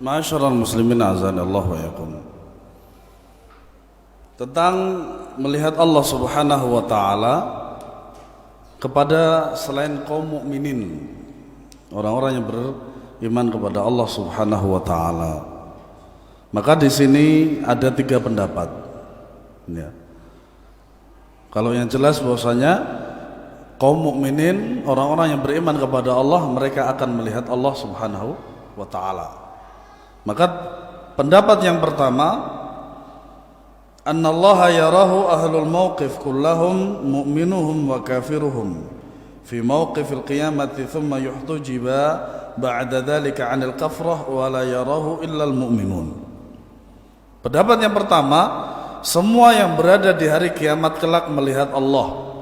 [SPEAKER 1] Ma'asyiral muslimin azanallahu wa yakum. Tentang melihat Allah Subhanahu wa taala kepada selain kaum mukminin, orang-orang yang iman kepada Allah Subhanahu wa taala. Maka di sini ada 3 pendapat. Ya. Kalau yang jelas bahwasanya kaum mukminin, orang-orang yang beriman kepada Allah, mereka akan melihat Allah Subhanahu wa taala. Maka pendapat yang pertama, annallaha yarahu ahlul mauqif kullahum mu'minuhum wa kafiruhum fi mauqifil qiyamati thumma yuhtujiba ba'da dhalika 'anil kafrah wa la yarahu illal mu'minun. Pendapat yang pertama, semua yang berada di hari kiamat kelak melihat Allah,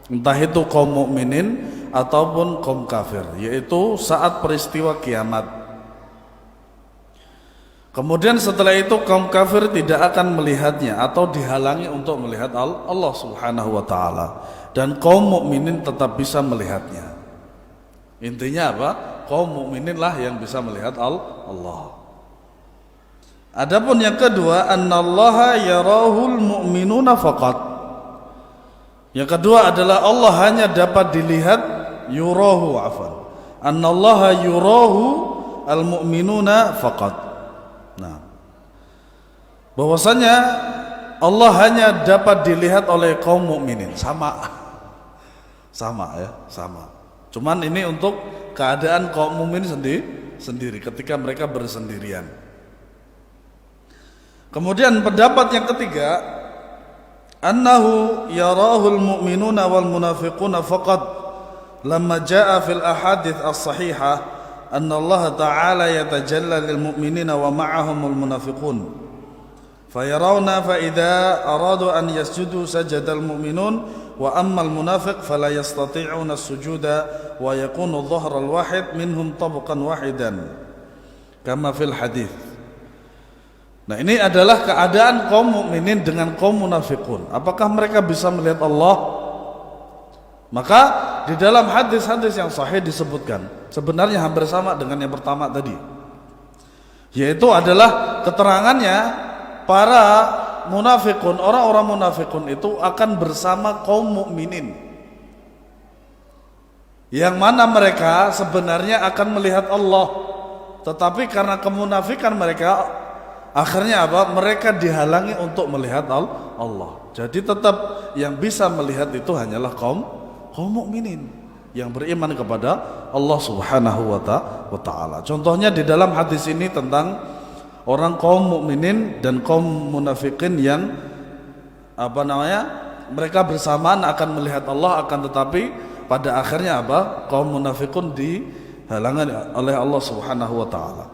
[SPEAKER 1] entah itu kaum mukminin ataupun kaum kafir, yaitu saat peristiwa kiamat. Kemudian setelah itu kaum kafir tidak akan melihatnya atau dihalangi untuk melihat Allah Subhanahu wa taala, dan kaum mukminin tetap bisa melihatnya. Intinya apa? Kaum mukminin lah yang bisa melihat Allah. Adapun yang kedua, annallaha yarahul mu'minuna faqat. Yang kedua adalah Allah hanya dapat dilihat, yurahu afan. Annallaha yurahu al-mu'minuna faqat. Nah, bahwasanya Allah hanya dapat dilihat oleh kaum mukminin. Sama ya, sama. Cuman ini untuk keadaan kaum mukmin sendiri ketika mereka bersendirian. Kemudian pendapat yang ketiga, annahu yarahul mu'minuna wal munafiquna faqat lamma jaa fil ahadits as-sahihah anna Allah ta'ala yatajalla lil mu'minina wa ma'ahumul munafiqun fayarawna fa idza aradu an yasjudu sajada al mu'minun wa amma al munafiq fala yastati'una as-sujuda wa yakunu dhahra al wahid minhum tabqan wahidan kama fil hadits. Nah, ini adalah keadaan kaum mukminin dengan kaum munafiqun. Apakah mereka bisa melihat Allah? Maka di dalam hadis-hadis yang sahih disebutkan sebenarnya hampir sama dengan yang pertama tadi, yaitu adalah keterangannya para munafikun, orang-orang munafikun itu akan bersama kaum mukminin, yang mana mereka sebenarnya akan melihat Allah, tetapi karena kemunafikan mereka akhirnya apa? Mereka dihalangi untuk melihat Allah. Jadi tetap yang bisa melihat itu hanyalah kaum mukminin yang beriman kepada Allah Subhanahu wa taala. Contohnya di dalam hadis ini tentang orang kaum mukminin dan kaum munafikin yang mereka bersamaan akan melihat Allah, akan tetapi pada akhirnya kaum munafikun dihalangi oleh Allah Subhanahu wa taala.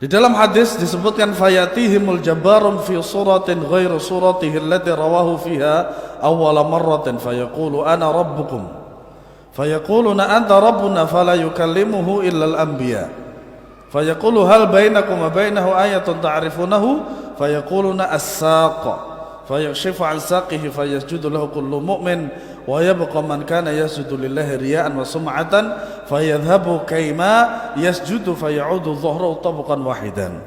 [SPEAKER 1] Di dalam hadis disebutkan fayatihimul jabbarum fi suratin ghairu suratihi allati rawahu fiha awwala marratin fayaqulu ana rabbukum fayaquluna anta rabbuna fala yukallimuhu illa al-anbiya fayaqulu hal bainakum wa bainahu ayatun ta'rifunahu fayaquluna as-saq fayakshifu an saqihi fayasjudu lahu kullu mu'min wa yabqa man kana yasjudu lillahi riya'an wa sum'atan fayadhhabu kaima yasjudu fayaudu dhuhru tabqan wahidan.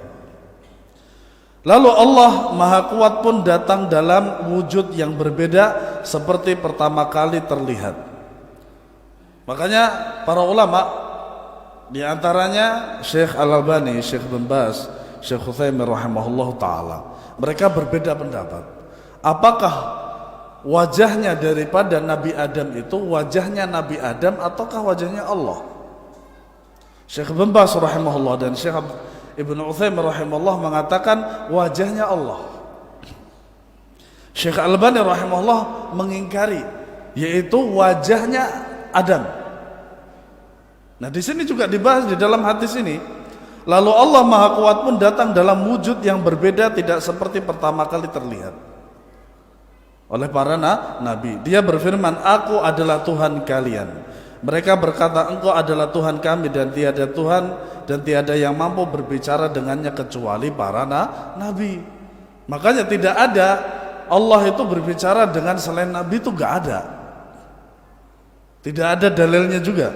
[SPEAKER 1] Lalu Allah Maha Kuat pun datang dalam wujud yang berbeda seperti pertama kali terlihat. Makanya para ulama, di antaranya Syekh Al-Albani, Syekh Bin Baz, Syekh Utsaimin rahimahullah taala, mereka berbeda pendapat. Apakah wajahnya daripada Nabi Adam itu wajahnya Nabi Adam ataukah wajahnya Allah? Syekh Bin Baz rahimahullah dan Syekh Ibnu Utsaimin rahimahullah mengatakan wajahnya Allah. Syekh Al-Albani rahimahullah mengingkari, yaitu wajahnya Adam. Nah, di sini juga dibahas di dalam hadis ini. Lalu Allah Maha Kuat pun datang dalam wujud yang berbeda, tidak seperti pertama kali terlihat oleh para nabi. Dia berfirman, aku adalah Tuhan kalian. Mereka berkata, engkau adalah Tuhan kami, dan tiada Tuhan dan tiada yang mampu berbicara dengannya kecuali para nabi. Makanya tidak ada Allah itu berbicara dengan selain nabi, itu gak ada. Tidak ada dalilnya juga.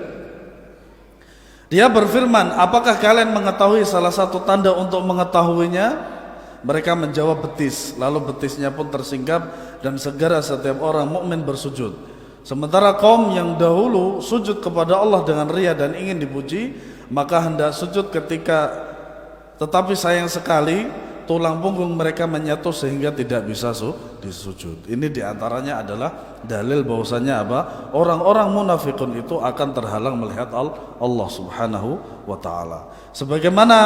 [SPEAKER 1] Dia berfirman, apakah kalian mengetahui salah satu tanda untuk mengetahuinya? Mereka menjawab betis. Lalu betisnya pun tersinggap dan segera setiap orang mukmin bersujud. Sementara kaum yang dahulu sujud kepada Allah dengan riya dan ingin dipuji, maka hendak sujud tetapi sayang sekali tulang punggung mereka menyatu sehingga tidak bisa disujud. Ini diantaranya adalah dalil bahwasanya apa? Orang-orang munafikun itu akan terhalang melihat Allah Subhanahu wa taala. Sebagaimana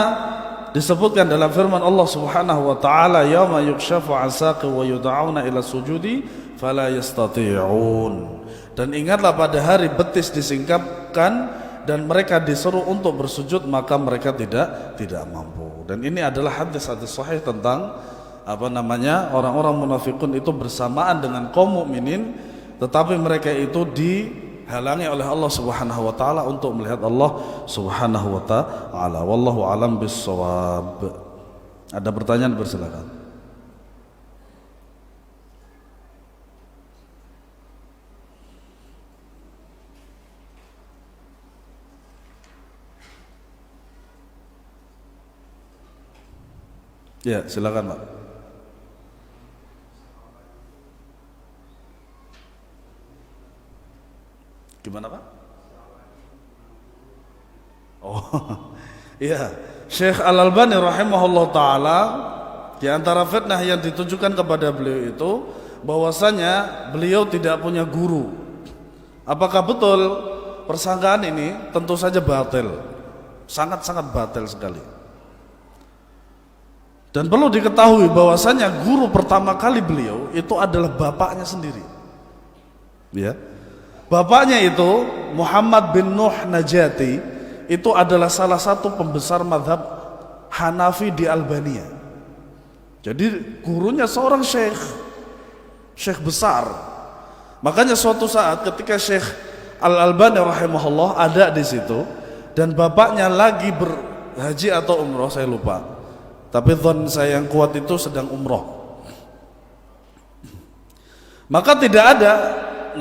[SPEAKER 1] disebutkan dalam firman Allah Subhanahu wa taala, yauma yukshafu 'an saqi wa yud'auna ila sujudi fala yastati'un. Dan ingatlah pada hari betis disingkapkan dan mereka disuruh untuk bersujud, maka mereka tidak mampu. Dan ini adalah hadis-hadis sahih tentang orang-orang munafikun itu bersamaan dengan kaum mukminin, tetapi mereka itu dihalangi oleh Allah Subhanahu wa taala untuk melihat Allah Subhanahu wa taala. Wallahu alam bissawab. Ada pertanyaan, bersilakan. Ya, silakan Pak. Gimana Pak? Oh, iya. Syekh Al-Albani rahimahullah taala, di antara fitnah yang ditujukan kepada beliau itu bahwasanya beliau tidak punya guru. Apakah betul persangkaan ini? Tentu saja batil. Sangat-sangat batil sekali. Dan perlu diketahui bahwasanya guru pertama kali beliau itu adalah bapaknya sendiri. Ya. Bapaknya itu Muhammad bin Nuh Najati, itu adalah salah satu pembesar mazhab Hanafi di Albania. Jadi gurunya seorang syekh besar. Makanya suatu saat ketika Syekh Al-Albani rahimahullah ada di situ dan bapaknya lagi berhaji atau umroh, saya lupa. Tapi dhon saya yang kuat itu sedang umroh. Maka tidak ada,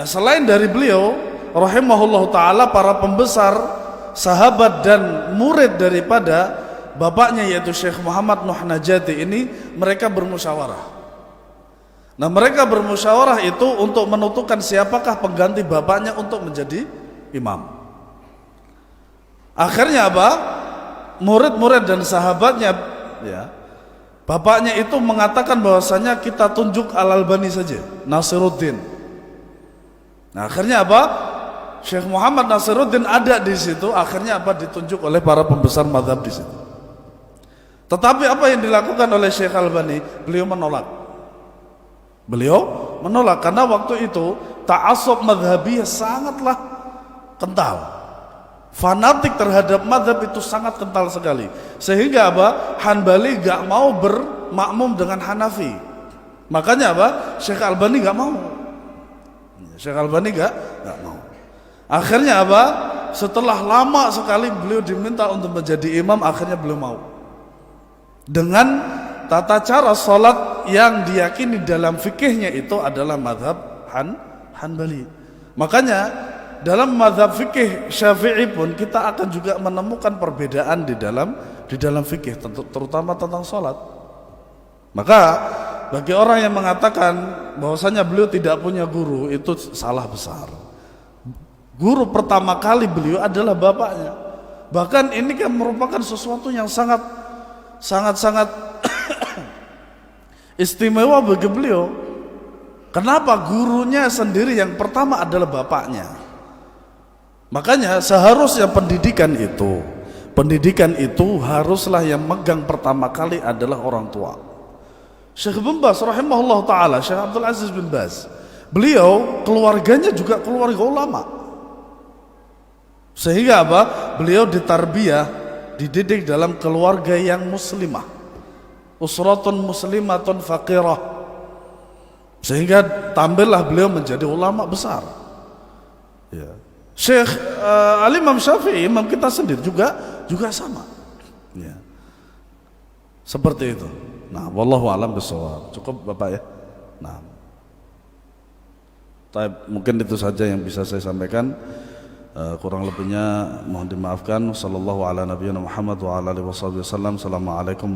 [SPEAKER 1] selain dari beliau rahimahullah ta'ala, para pembesar, sahabat dan murid daripada bapaknya yaitu Syekh Muhammad Nuh Najati ini, mereka bermusyawarah. Mereka bermusyawarah itu untuk menentukan siapakah pengganti bapaknya untuk menjadi imam. Akhirnya apa? Murid-murid dan sahabatnya, ya, bapaknya itu mengatakan bahwasanya kita tunjuk Al-Albani saja, Nasiruddin. Akhirnya apa? Syekh Muhammad Nasiruddin ada di situ. Akhirnya apa? Ditunjuk oleh para pembesar mazhab di situ. Tetapi apa yang dilakukan oleh Syekh Al-Albani? Beliau menolak karena waktu itu ta'assub mazhabiyah sangatlah kental. Fanatik terhadap mazhab itu sangat kental sekali, sehingga apa? Hanbali gak mau bermakmum dengan Hanafi. Makanya apa? Syekh Albani gak mau. Syekh Albani gak mau. Akhirnya apa? Setelah lama sekali beliau diminta untuk menjadi imam, akhirnya beliau mau. Dengan tata cara sholat yang diyakini dalam fikihnya itu adalah mazhab Hanbali. Makanya dalam mazhab fikih Syafi'i pun kita akan juga menemukan perbedaan di dalam fikih, terutama tentang sholat. Maka bagi orang yang mengatakan bahwasanya beliau tidak punya guru, itu salah besar. Guru pertama kali beliau adalah bapaknya. Bahkan ini kan merupakan sesuatu yang sangat istimewa bagi beliau. Kenapa? Gurunya sendiri yang pertama adalah bapaknya. Makanya seharusnya pendidikan itu haruslah yang megang pertama kali adalah orang tua. Syekh bin Baz rahimahullah ta'ala, Syekh Abdul Aziz bin Baz, beliau keluarganya juga keluarga ulama. Sehingga apa? Beliau ditarbiyah, dididik dalam keluarga yang muslimah, usratun muslimatun faqirah, sehingga tampillah beliau menjadi ulama besar. Ya. Syekh Al-Imam Syafi'i, imam kita sendiri juga sama. Ya. Seperti itu. Wallahu a'lam bishawab. Cukup Bapak ya. Mungkin itu saja yang bisa saya sampaikan. Kurang lebihnya mohon dimaafkan. Sallallahu ala nabiyina Muhammad wa ala alihi wasallam. Assalamualaikum.